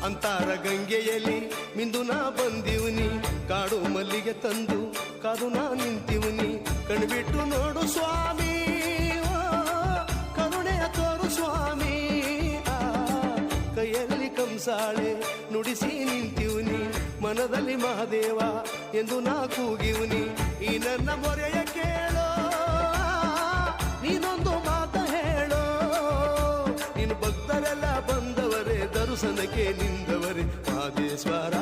ಅಂತಾರ ಗಂಗೆಯಲ್ಲಿ ಮಿಂದು ನಾ ಬಂದಿವ್ನಿ, ಕಾಡು ಮಲ್ಲಿಗೆ ತಂದು ಕಾದು ನಾ ನಿಂತಿವ್ನಿ. ಕಣ್ಬಿಟ್ಟು ನೋಡು ಸ್ವಾಮಿ, ಕರುಣೆಯ ತೋರು ಸ್ವಾಮಿ. ಕೈಯಲ್ಲಿ ಕಂಸಾಳೆ ನುಡಿಸಿ ನಿಂತಿವ್ನಿ, ಮನದಲ್ಲಿ ಮಹಾದೇವ ಎಂದು ನಾ ಕೂಗಿವ್ನಿ. ಈ ನನ್ನ ಮೊರೆಯ ಕೇಳೋ, ನೀನೊಂದು ಮಾತ ಹೇಳೋ. ನೀನು ಭಕ್ತರೆಲ್ಲ ಬಂದವರೇ, ದರ್ಶನಕ್ಕೆ ನಿಂದವರೇ ಮಹದೇಶ್ವರ.